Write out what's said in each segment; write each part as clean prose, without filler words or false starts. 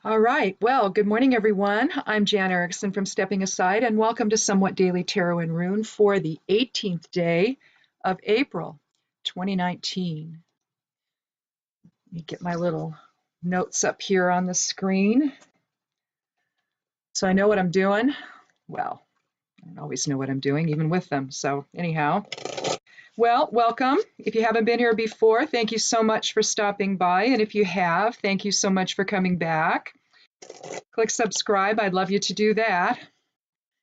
All right. Well, good morning, everyone. I'm Jan Erickson from Stepping Aside, and welcome to Somewhat Daily Tarot and Rune for the 18th day of April 2019. Let me get my little notes up here on the screen so I know what I'm doing. Well, I don't always know what I'm doing, even with them. So, anyhow, well, welcome. If you haven't been here before, thank you so much for stopping by. And if you have, thank you so much for coming back. Click subscribe. I'd love you to do that.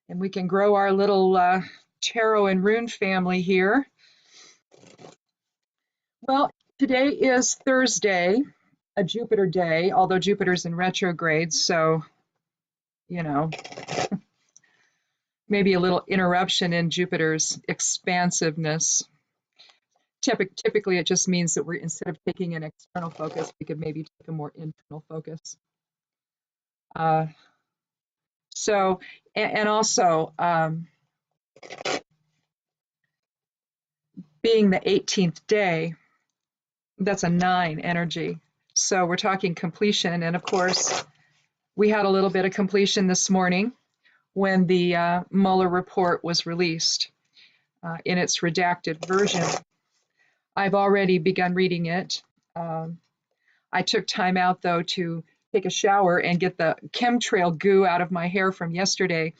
And we can grow our little tarot and rune family here. Well, today is Thursday, a Jupiter day, although Jupiter's in retrograde, so, you know, maybe a little interruption in Jupiter's expansiveness. Typically, it just means that we're, instead of taking an external focus, we could maybe take a more internal focus. And also, being the 18th day, that's a 9 energy. So we're talking completion. And of course, we had a little bit of completion this morning when the Mueller report was released in its redacted version. I've already begun reading it. I took time out, though, to take a shower and get the chemtrail goo out of my hair from yesterday.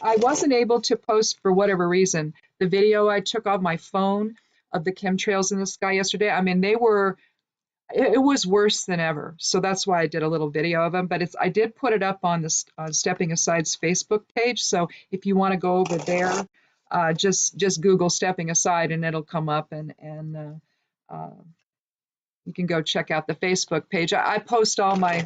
I wasn't able to post, for whatever reason, the video I took off my phone of the chemtrails in the sky yesterday. I mean, it was worse than ever. So that's why I did a little video of them. But I did put it up on the Stepping Aside's Facebook page. So if you want to go over there, just Google Stepping Aside and it'll come up, and you can go check out the Facebook page. I post all my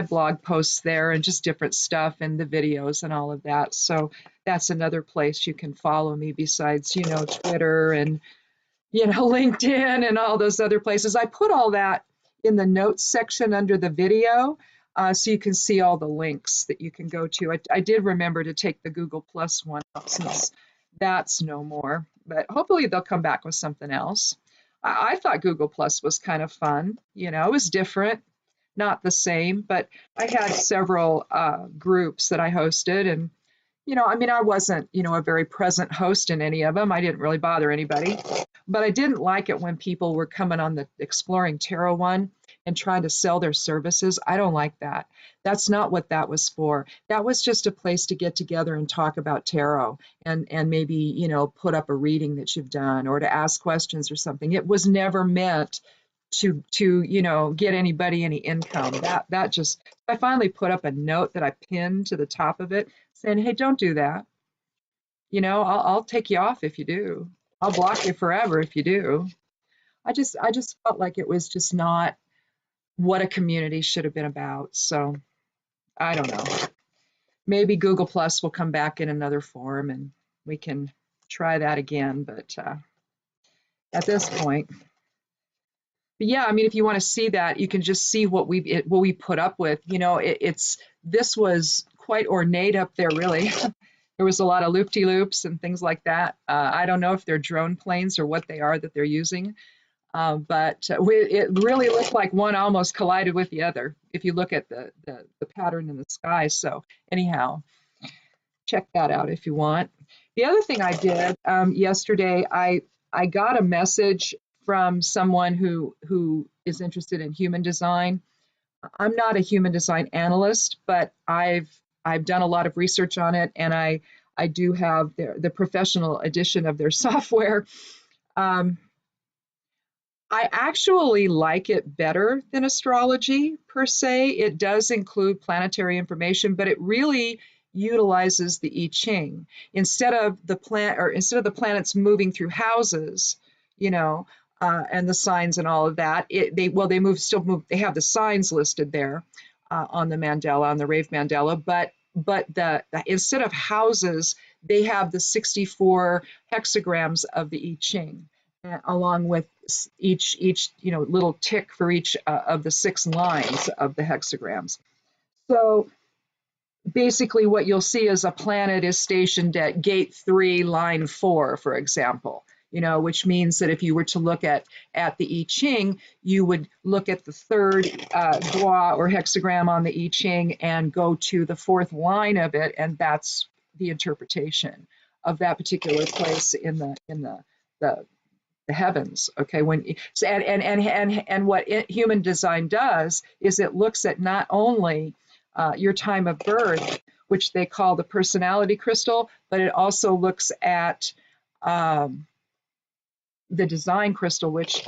blog posts there and just different stuff and the videos and all of that. So that's another place you can follow me besides, Twitter and, LinkedIn and all those other places. I put all that in the notes section under the video, so you can see all the links that you can go to. I did remember to take the Google Plus one out since that's no more, but hopefully they'll come back with something else. I thought Google Plus was kind of fun. It was different, not the same, but I had several groups that I hosted, and I wasn't, a very present host in any of them. I didn't really bother anybody. But I didn't like it when people were coming on the Exploring Tarot one and trying to sell their services. I don't like that. That's not what that was for. That was just a place to get together and talk about tarot and maybe, put up a reading that you've done or to ask questions or something. It was never meant to get anybody any income. That just, I finally put up a note that I pinned to the top of it saying, hey, don't do that. I'll take you off if you do. I'll block you forever if you do. I just felt like it was just not what a community should have been about. So I don't know. Maybe Google Plus will come back in another form and we can try that again. But at this point, but yeah, if you want to see that, you can just see what we put up with. This was quite ornate up there, really. There was a lot of loop-de-loops and things like that. I don't know if they're drone planes or what they are that they're using, but it really looked like one almost collided with the other if you look at the pattern in the sky. So anyhow, check that out if you want. The other thing I did yesterday, I got a message from someone who is interested in human design. I'm not a human design analyst, but I've done a lot of research on it, and I do have the professional edition of their software. I actually like it better than astrology per se. It does include planetary information, but it really utilizes the I Ching instead of the planets moving through houses, and the signs and all of that. They still move. They have the signs listed there on the mandala, on the Rave mandala, but the instead of houses, they have the 64 hexagrams of the I Ching, along with each little tick for each of the 6 lines of the hexagrams. So basically what you'll see is a planet is stationed at gate 3, line 4, for example. you know, which means that if you were to look at the I Ching, you would look at the third gua or hexagram on the I Ching and go to the fourth line of it, and that's the interpretation of that particular place in the heavens. Okay, when so and what human design does is it looks at not only your time of birth, which they call the personality crystal, but it also looks at the design crystal, which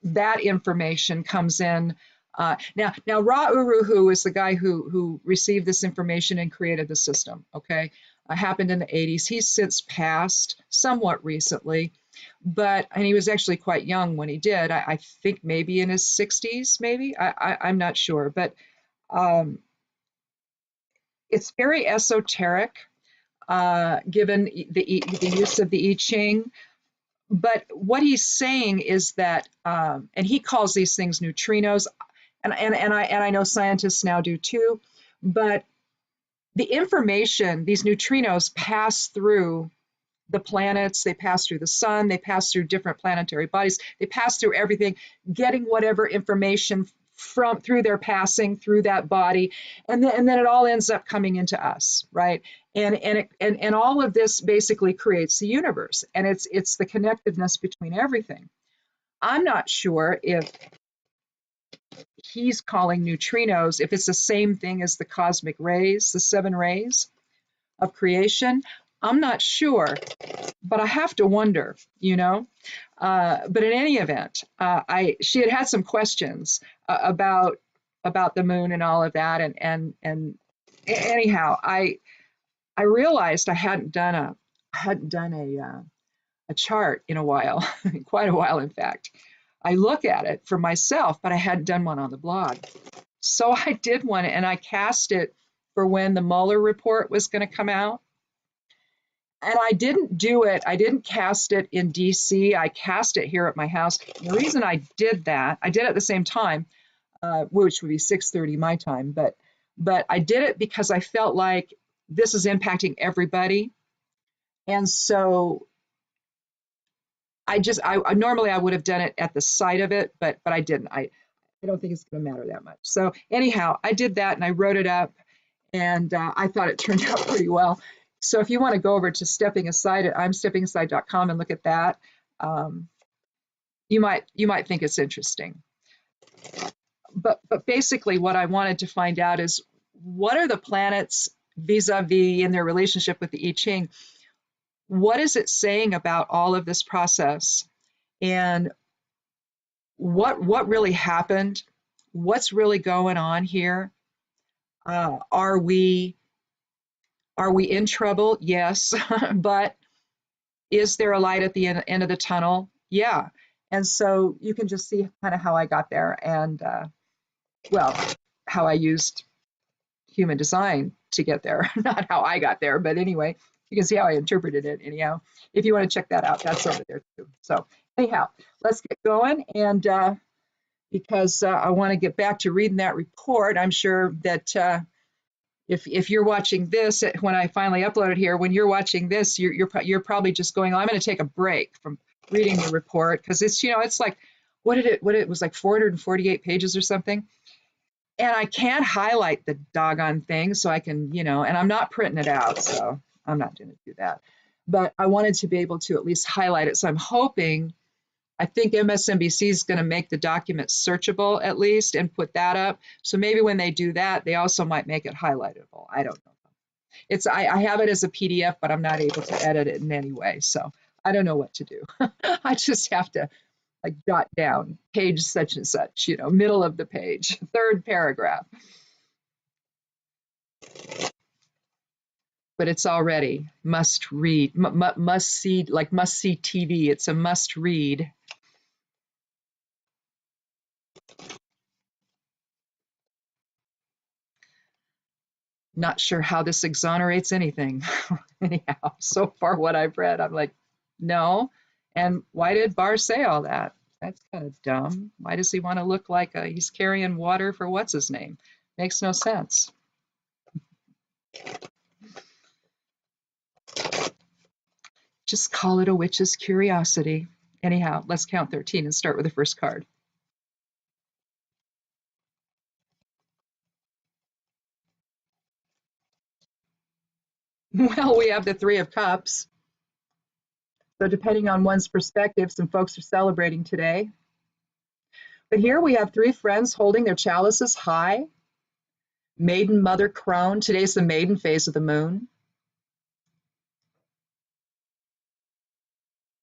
that information comes in. Now Ra Uru, who is the guy who received this information and created the system, okay, happened in the 80s. He's since passed somewhat recently, and he was actually quite young when he did. I think maybe in his 60s, maybe. I'm not sure, but it's very esoteric, given the use of the I Ching. But what he's saying is that, and he calls these things neutrinos, and I know scientists now do too, but the information, these neutrinos pass through the planets, they pass through the sun, they pass through different planetary bodies, they pass through everything, getting whatever information through their passing through that body, and then it all ends up coming into us, right? And all of this basically creates the universe, and it's the connectedness between everything. I'm not sure if he's calling neutrinos, if it's the same thing as the cosmic rays, the 7 rays of creation. I'm not sure, but I have to wonder, you know. But in any event, she had some questions about the moon and all of that, and anyhow, I realized I hadn't done a chart in a while, quite a while, in fact. I look at it for myself, but I hadn't done one on the blog. So I did one, and I cast it for when the Mueller report was going to come out. And I didn't cast it in DC. I cast it here at my house. And the reason I did that, I did it at the same time, which would be 6:30 my time, but I did it because I felt like this is impacting everybody. And so I normally I would have done it at the site of it, but I didn't. I don't think it's going to matter that much. So anyhow, I did that and I wrote it up, and I thought it turned out pretty well. So if you want to go over to Stepping Aside at imsteppingaside.com and look at that, you might think it's interesting. But basically what I wanted to find out is, what are the planets vis-a-vis in their relationship with the I Ching? What is it saying about all of this process? And what really happened? What's really going on here? Are we in trouble? Yes. But is there a light at the end of the tunnel? Yeah. And so you can just see kind of how I got there, and how I used human design to get there. Not how I got there, but anyway, you can see how I interpreted it anyhow. If you want to check that out, that's over there too. So anyhow, let's get going. And because I want to get back to reading that report, I'm sure that if you're watching this, when I finally upload it here, when you're watching this, you're probably just going, oh, I'm going to take a break from reading the report, because it's, you know, it's like, what it was like 448 pages or something. And I can't highlight the doggone thing, so I can, you know, and I'm not printing it out, so I'm not going to do that. But I wanted to be able to at least highlight it. So I'm hoping, I think MSNBC is going to make the document searchable at least and put that up. So maybe when they do that, they also might make it highlightable. I don't know. I have it as a PDF, but I'm not able to edit it in any way. So I don't know what to do. I just have to like jot down page such and such, you know, middle of the page, third paragraph. But it's already must read, must see, like must see TV. It's a must read. Not sure how this exonerates anything. Anyhow, so far what I've read, I'm like, no. And why did Barr say all that? That's kind of dumb. Why does he want to look like he's carrying water for what's his name? Makes no sense. Just call it a witch's curiosity. Anyhow, let's count 13 and start with the first card. Well, we have the Three of Cups. So depending on one's perspective, some folks are celebrating today. But here we have three friends holding their chalices high. Maiden, mother, crone. Today's the maiden phase of the moon.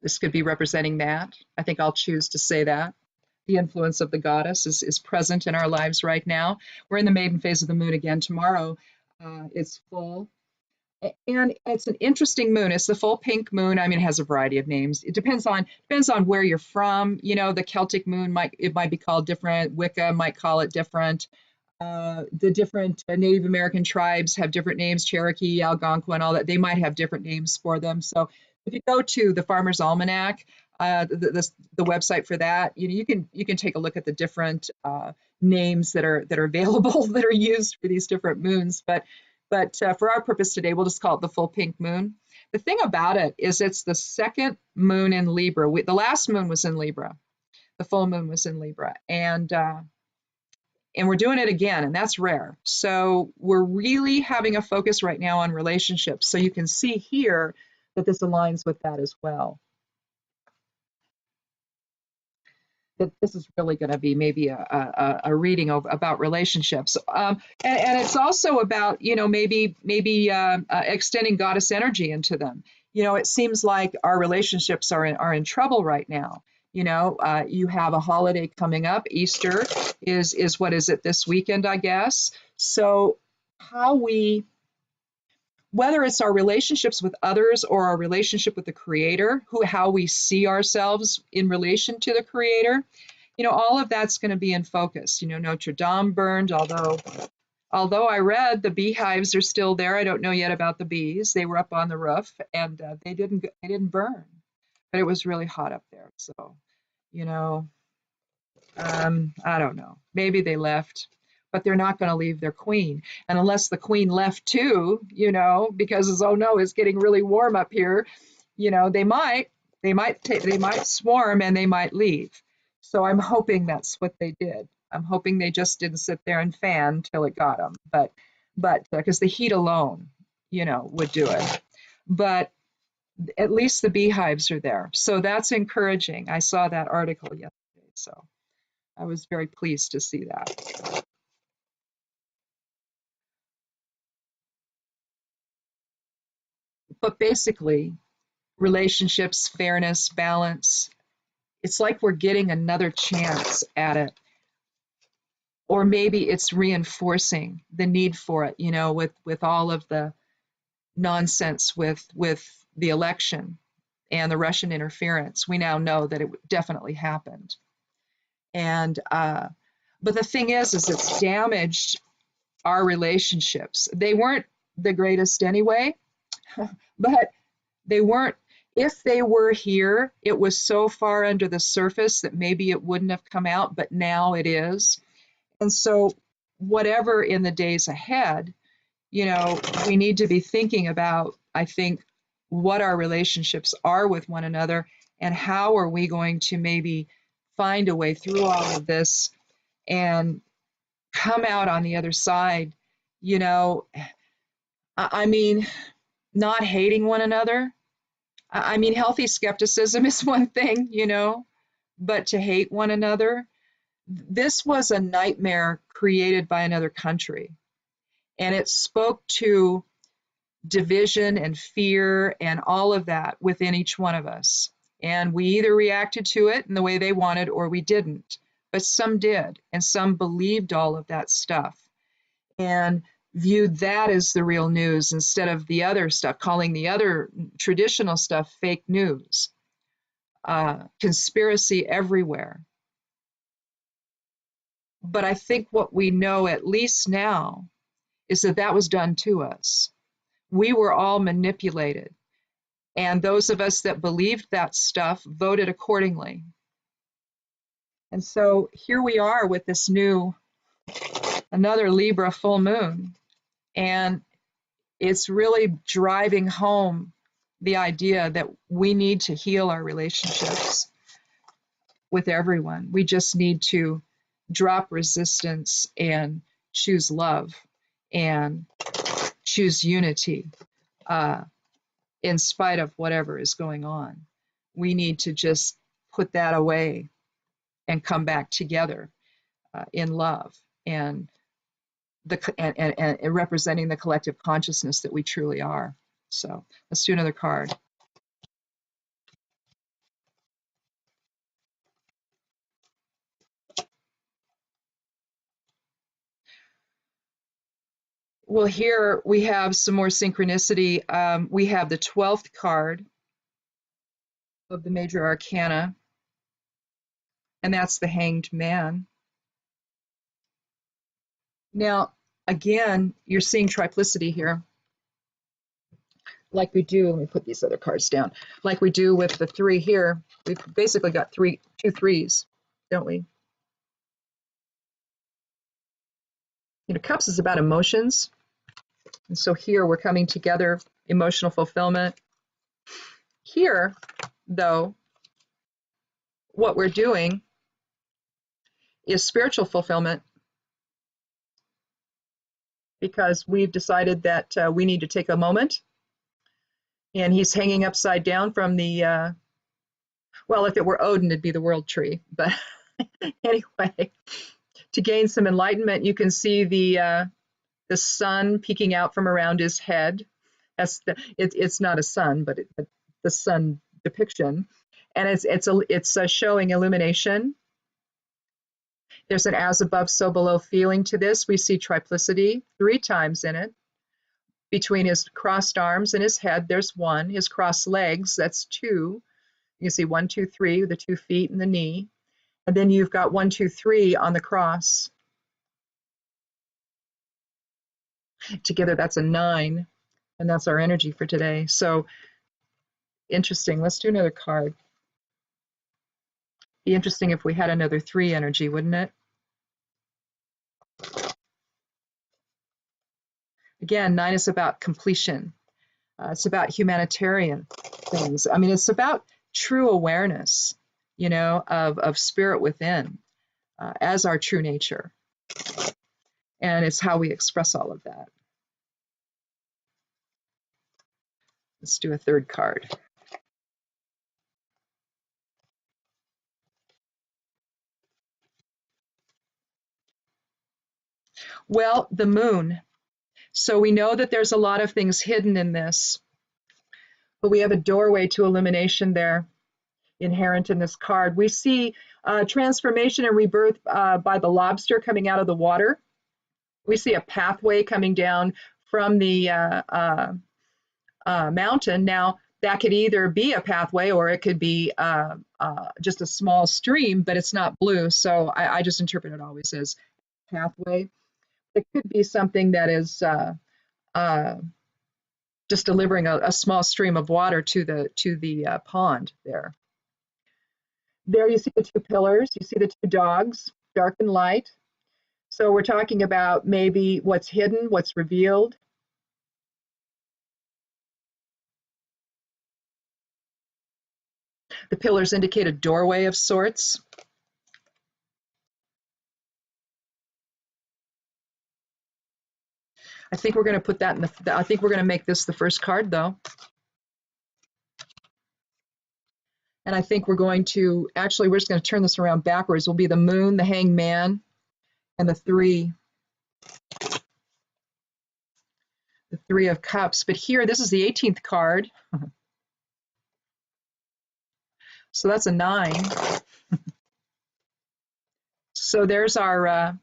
This could be representing that. I think I'll choose to say that. The influence of the goddess is present in our lives right now. We're in the maiden phase of the moon again tomorrow. It's full. And it's an interesting moon. It's the full pink moon. I mean, it has a variety of names. It depends on where you're from. You know, the Celtic moon might be called different. Wicca might call it different. The different Native American tribes have different names. Cherokee, Algonquin, all that. They might have different names for them. So if you go to the Farmer's Almanac, the website for that, you can take a look at the different names that are available that are used for these different moons. But for our purpose today, we'll just call it the full pink moon. The thing about it is it's the second moon in Libra. The last moon was in Libra. The full moon was in Libra. And we're doing it again, and that's rare. So we're really having a focus right now on relationships. So you can see here that this aligns with that as well. That this is really going to be maybe a reading about relationships, and it's also about maybe extending goddess energy into them. It seems like our relationships are in trouble right now. You have a holiday coming up. Easter is what is it this weekend, I guess. So whether it's our relationships with others or our relationship with the Creator, how we see ourselves in relation to the Creator, all of that's going to be in focus. Notre Dame burned, although I read the beehives are still there. I don't know yet about the bees. They were up on the roof, and they didn't burn, but it was really hot up there. So, I don't know. Maybe they left, but they're not going to leave their queen. And unless the queen left too, because it's getting really warm up here, they might swarm and they might leave. So I'm hoping that's what they did. I'm hoping they just didn't sit there and fan till it got them. But because the heat alone, would do it. But at least the beehives are there. So that's encouraging. I saw that article yesterday. So I was very pleased to see that. But basically, relationships, fairness, balance, it's like we're getting another chance at it. Or maybe it's reinforcing the need for it, with all of the nonsense with the election and the Russian interference. We now know that it definitely happened. And but the thing is it's damaged our relationships. They weren't the greatest anyway, but they weren't. If they were here, it was so far under the surface that maybe it wouldn't have come out, but now it is. And so whatever in the days ahead, we need to be thinking about, I think, what our relationships are with one another and how are we going to maybe find a way through all of this and come out on the other side, I mean, not hating one another. I mean, healthy skepticism is one thing, but to hate one another, this was a nightmare created by another country. And it spoke to division and fear and all of that within each one of us. And we either reacted to it in the way they wanted or we didn't. But some did, and some believed all of that stuff and viewed that as the real news instead of the other stuff, calling the other traditional stuff fake news. Conspiracy everywhere. But I think what we know, at least now, is that was done to us. We were all manipulated. And those of us that believed that stuff voted accordingly. And so here we are with this another Libra full moon. And it's really driving home the idea that we need to heal our relationships with everyone. We just need to drop resistance and choose love and choose unity in spite of whatever is going on. We need to just put that away and come back together in love and and representing the collective consciousness that we truly are. So let's do another card. Well, here we have some more synchronicity. We have the 12th card of the major arcana, and that's the Hanged Man. Now, again, you're seeing triplicity here, like we do. Let me put these other cards down. Like we do with the 3 here. We've basically got two threes, don't we? You know, Cups is about emotions. And so here we're coming together, emotional fulfillment. Here, though, what we're doing is spiritual fulfillment, because we've decided that we need to take a moment. And he's hanging upside down from the, well, if it were Odin, it'd be the world tree. But anyway, to gain some enlightenment, you can see the sun peeking out from around his head. It's not a sun, but the sun depiction, and it's showing illumination. There's an as above, so below feeling to this. We see triplicity 3 times in it. Between his crossed arms and his head, there's 1. His crossed legs, that's 2. You see 1, 2, 3, the 2 feet and the knee. And then you've got 1, 2, 3 on the cross. Together, that's a 9. And that's our energy for today. So interesting. Let's do another card. Be interesting if we had another 3 energy, wouldn't it? Again, 9 is about completion. It's about humanitarian things. I mean, it's about true awareness, you know, of spirit within as our true nature. And it's how we express all of that. Let's do a 3rd card. Well, the moon. So we know that there's a lot of things hidden in this, but we have a doorway to illumination there inherent in this card. We see transformation and rebirth by the lobster coming out of the water. We see a pathway coming down from the mountain. Now, that could either be a pathway or it could be just a small stream, but it's not blue. So I just interpret it always as pathway. It could be something that is just delivering a small stream of water to the pond there. There you see the 2 pillars. You see the 2 dogs, dark and light. So we're talking about maybe what's hidden, what's revealed. The pillars indicate a doorway of sorts. I think we're going to put that in I think we're going to make this the first card, though. And I think we're going to, actually, we're just going to turn this around backwards. Will be the moon, the hanged man, and the 3. The 3 of cups. But here, this is the 18th card. So that's a 9. So there's our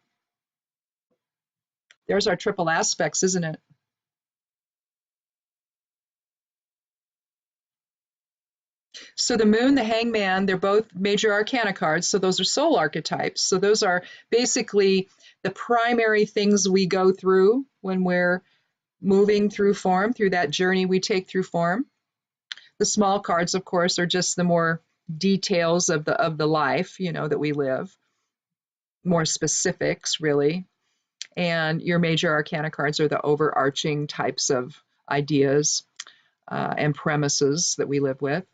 triple aspects, isn't it? So the moon, the hangman, they're both major arcana cards. So those are soul archetypes. So those are basically the primary things we go through when we're moving through form, through that journey we take through form. The small cards, of course, are just the more details of the life, you know, that we live. More specifics, really. And your major arcana cards are the overarching types of ideas. and premises that we live with.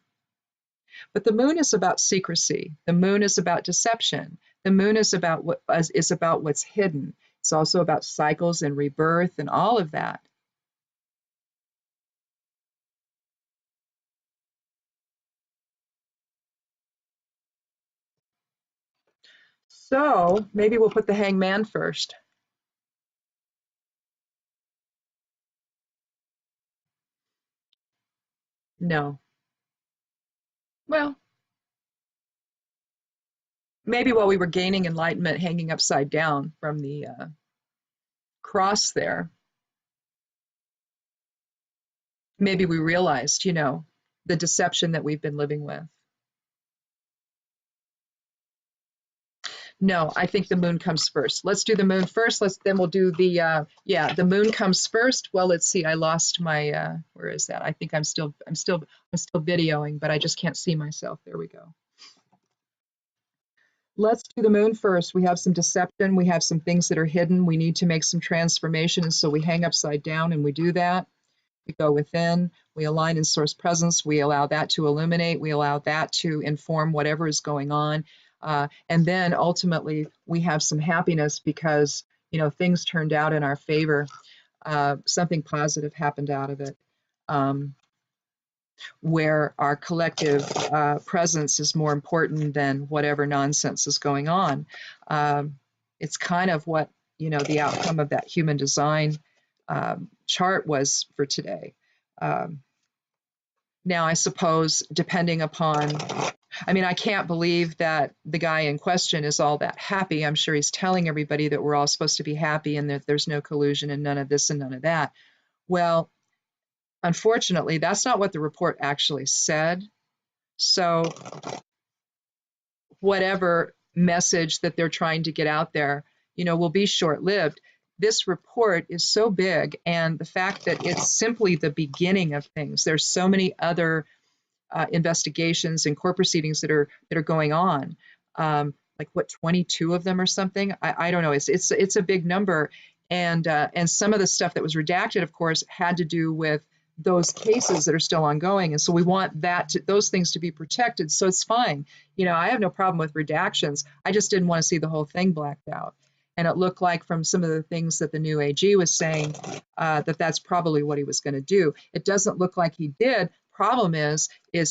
But the moon is about secrecy. The moon is about deception. The moon is about what's hidden. It's also about cycles and rebirth and all of that. So maybe we'll put the hangman first. No. Well, maybe while we were gaining enlightenment, hanging upside down from the cross there, maybe we realized, the deception that we've been living with. No, I think the moon comes first. Let's do the moon first. Then we'll do the moon comes first. Well, let's see. I lost my where is that? I think I'm still videoing, but I just can't see myself. There we go. Let's do the moon first. We have some deception. We have some things that are hidden. We need to make some transformation. And so we hang upside down and we do that. We go within, we align in source presence, we allow that to illuminate, we allow that to inform whatever is going on. And then ultimately we have some happiness because, things turned out in our favor. Something positive happened out of it. Where our collective presence is more important than whatever nonsense is going on. It's kind of what, the outcome of that human design chart was for today. Now, I suppose, depending upon, I can't believe that the guy in question is all that happy. I'm sure he's telling everybody that we're all supposed to be happy and that there's no collusion and none of this and none of that. Well, unfortunately, that's not what the report actually said. So whatever message that they're trying to get out there, will be short-lived. This report is so big, and the fact that it's simply the beginning of things. There's so many other investigations and court proceedings that are going on. Like what, 22 of them or something? I don't know. It's a big number, and some of the stuff that was redacted, of course, had to do with those cases that are still ongoing, and so we want those things to be protected. So it's fine. I have no problem with redactions. I just didn't want to see the whole thing blacked out. And it looked like from some of the things that the new AG was saying that that's probably what he was going to do. It doesn't look like he did. Problem is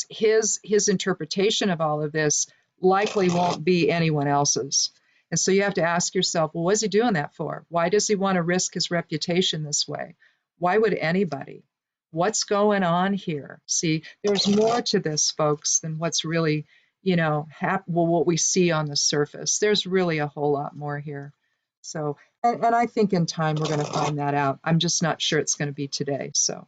his interpretation of all of this likely won't be anyone else's. And so you have to ask yourself, well, what's he doing that for? Why does he want to risk his reputation this way? Why would anybody? What's going on here? See, there's more to this, folks, than what's really, what we see on the surface. There's really a whole lot more here. So, and I think in time we're going to find that out. I'm just not sure it's going to be today. So,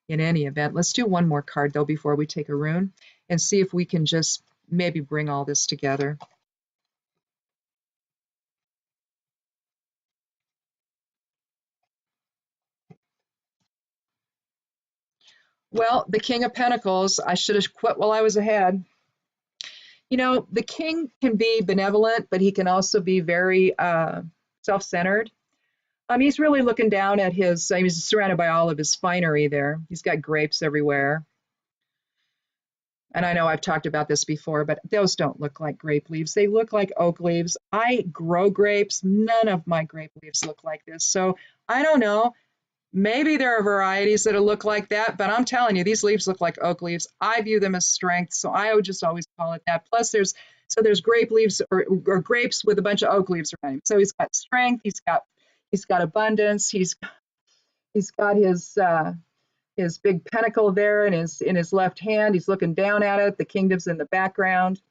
in any event, let's do one more card, though, before we take a rune and see if we can just maybe bring all this together. Well, the King of Pentacles, I should have quit while I was ahead. The king can be benevolent, but he can also be very self-centered. He's really looking down at he's surrounded by all of his finery there. He's got grapes everywhere. And I know I've talked about this before, but those don't look like grape leaves. They look like oak leaves. I grow grapes. None of my grape leaves look like this. So I don't know. Maybe there are varieties that look like that, but I'm telling you, these leaves look like oak leaves. I view them as strength, so I would just always call it that. Plus, there's grape leaves or grapes with a bunch of oak leaves around him. So he's got strength. He's got abundance. He's got his big pentacle there in his left hand. He's looking down at it. The kingdom's in the background.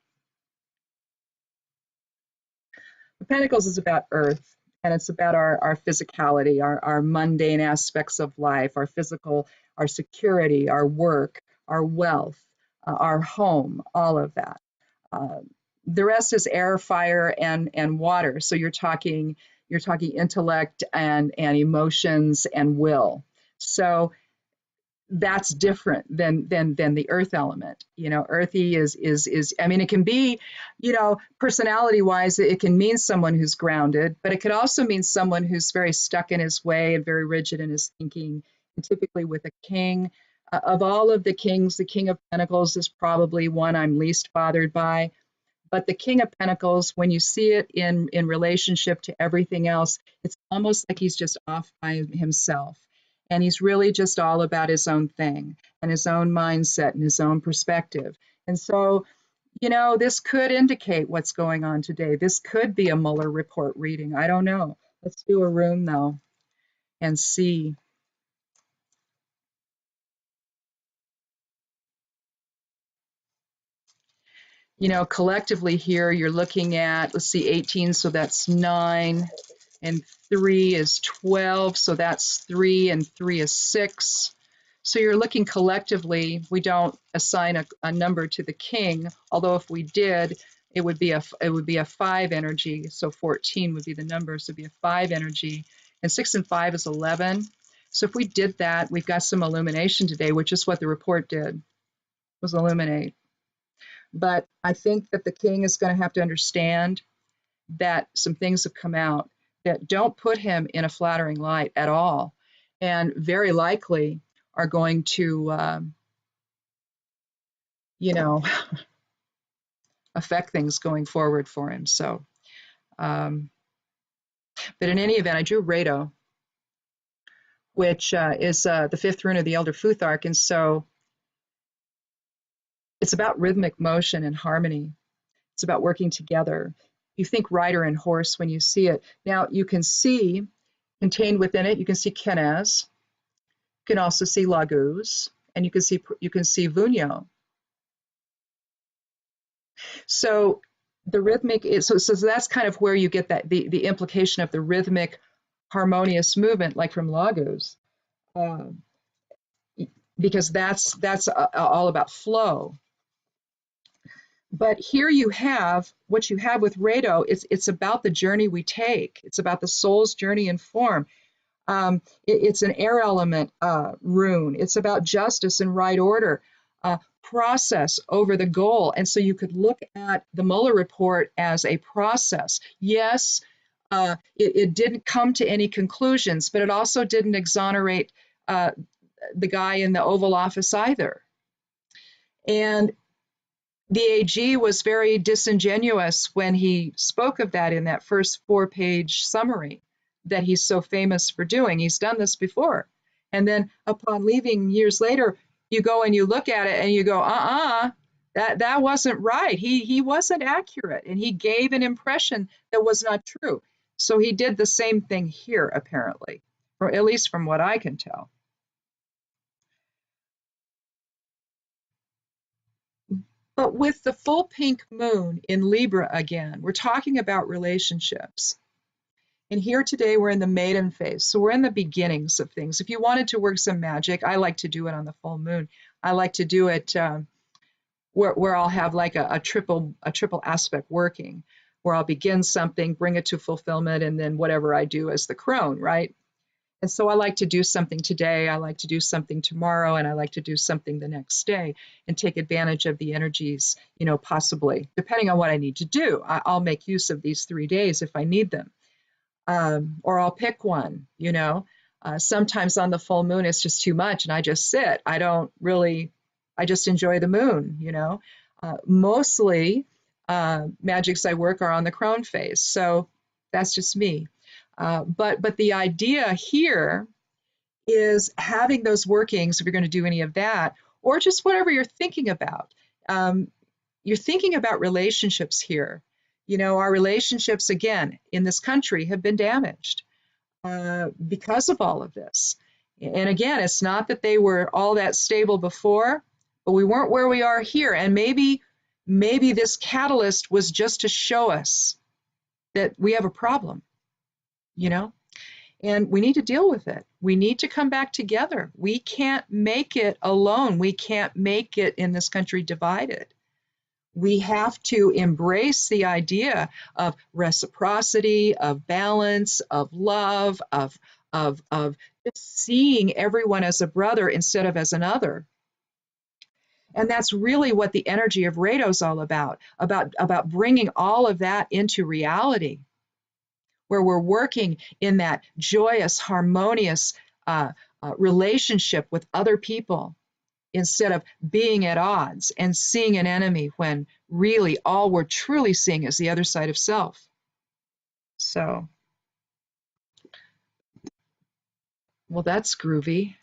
The Pentacles is about earth. And it's about our physicality, our mundane aspects of life, our physical, our security, our work, our wealth, our home, all of that. The rest is air, fire, and water. So you're talking intellect and emotions and will. So that's different than the earth element. Earthy is it can be, personality wise, it can mean someone who's grounded, but it could also mean someone who's very stuck in his way and very rigid in his thinking. And typically with a king, Of all of the kings, the King of Pentacles is probably one I'm least bothered by. But the King of Pentacles, when you see it in relationship to everything else, it's almost like he's just off by himself. And he's really just all about his own thing and his own mindset and his own perspective. And so, this could indicate what's going on today. This could be a Mueller report reading. I don't know. Let's do a rune, though, and see. Collectively here, you're looking at, let's see, 18, so that's 9, and 3 is 12, so that's 3, and 3 is 6. So you're looking collectively, we don't assign a number to the king, although if we did, it would be a 5 energy, so 14 would be the number, so it'd be a 5 energy, and 6 and 5 is 11. So if we did that, we've got some illumination today, which is what the report did, was illuminate. But I think that the king is going to have to understand that some things have come out that don't put him in a flattering light at all, and very likely are going to, affect things going forward for him. So, but in any event, I drew Rado, which is the 5th rune of the Elder Futhark, and so it's about rhythmic motion and harmony. It's about working together. You think rider and horse when you see it. Now you can see contained within it, you can see Kenaz, you can also see Laguz, and you can see Vunyo. So the rhythmic is so that's kind of where you get that the implication of the rhythmic harmonious movement, like from Laguz, because that's all about flow. But here you have what you have with Rado. It's about the journey we take. It's about the soul's journey in form. It's an air element rune. It's about justice and right order, process over the goal. And so you could look at the Mueller report as a process. Yes, it didn't come to any conclusions, but it also didn't exonerate the guy in the Oval Office either. And the AG was very disingenuous when he spoke of that in that first 4-page summary that he's so famous for doing. He's done this before. And then upon leaving years later, you go and you look at it and you go, that wasn't right. He wasn't accurate, and he gave an impression that was not true. So he did the same thing here, apparently, or at least from what I can tell. But with the full pink moon in Libra again, we're talking about relationships. And here today, we're in the maiden phase. So we're in the beginnings of things. If you wanted to work some magic, I like to do it on the full moon. I like to do it where I'll have like a triple aspect working, where I'll begin something, bring it to fulfillment, and then whatever I do as the crone, right? And so I like to do something today, I like to do something tomorrow, and I like to do something the next day and take advantage of the energies, possibly, depending on what I need to do. I'll make use of these 3 days if I need them. Or I'll pick one, sometimes on the full moon, it's just too much and I just sit. I just enjoy the moon, Mostly magics I work are on the crone phase. So that's just me. But the idea here is having those workings, if you're going to do any of that, or just whatever you're thinking about. You're thinking about relationships here. Our relationships, again, in this country have been damaged because of all of this. And again, it's not that they were all that stable before, but we weren't where we are here. And maybe this catalyst was just to show us that we have a problem, and we need to deal with it. We need to come back together. We can't make it alone. We can't make it in this country divided. We have to embrace the idea of reciprocity, of balance, of love, of just seeing everyone as a brother instead of as another. And that's really what the energy of Rado is all about bringing all of that into reality, where we're working in that joyous, harmonious relationship with other people. instead of being at odds and seeing an enemy when really all we're truly seeing is the other side of self. So, well, that's groovy.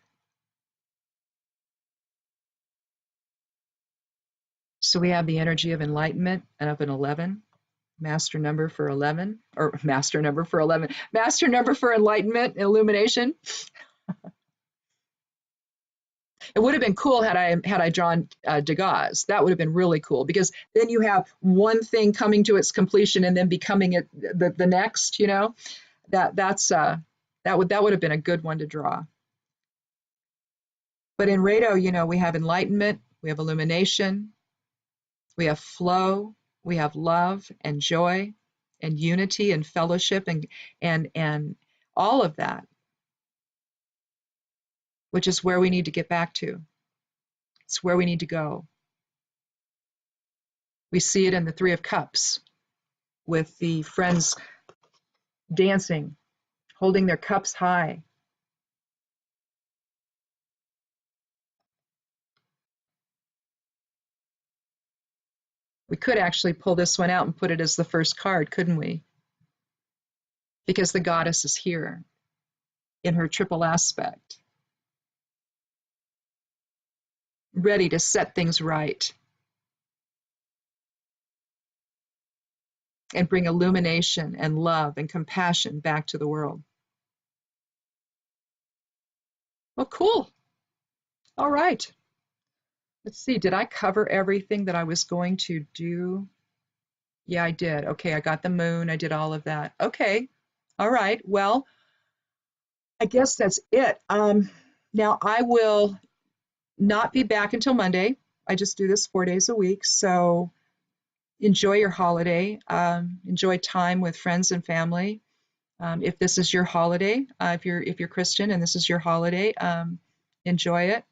So we have the energy of enlightenment and of an 11, master number for 11, or master number for 11, master number for enlightenment, illumination. It would have been cool had I drawn Degas. That would have been really cool, because then you have one thing coming to its completion and then becoming it the next. You know, that would have been a good one to draw. But in Rado, you know, we have enlightenment, we have illumination, we have flow, we have love and joy and unity and fellowship and all of that, which is where we need to get back to. It's where we need to go. We see it in the Three of Cups with the friends dancing, holding their cups high. We could actually pull this one out and put it as the first card, couldn't we? Because the goddess is here in her triple aspect, ready to set things right and bring illumination and love and compassion back to the world. Well, cool. All right. Let's see, did I cover everything that I was going to do? Yeah, I did. Okay, I got the moon. I did all of that. Okay. All right. Well, I guess that's it. Now I will not be back until Monday. I just do this 4 days a week. So enjoy your holiday. Enjoy time with friends and family. If this is your holiday, if you're Christian and this is your holiday, enjoy it.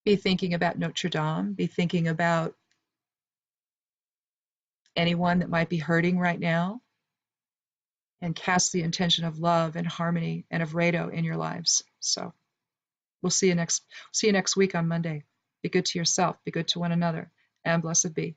Be thinking about Notre Dame. Be thinking about anyone that might be hurting right now, and cast the intention of love and harmony and of Rado in your lives. So we'll see you next week on Monday. Be good to yourself, be good to one another, and blessed be.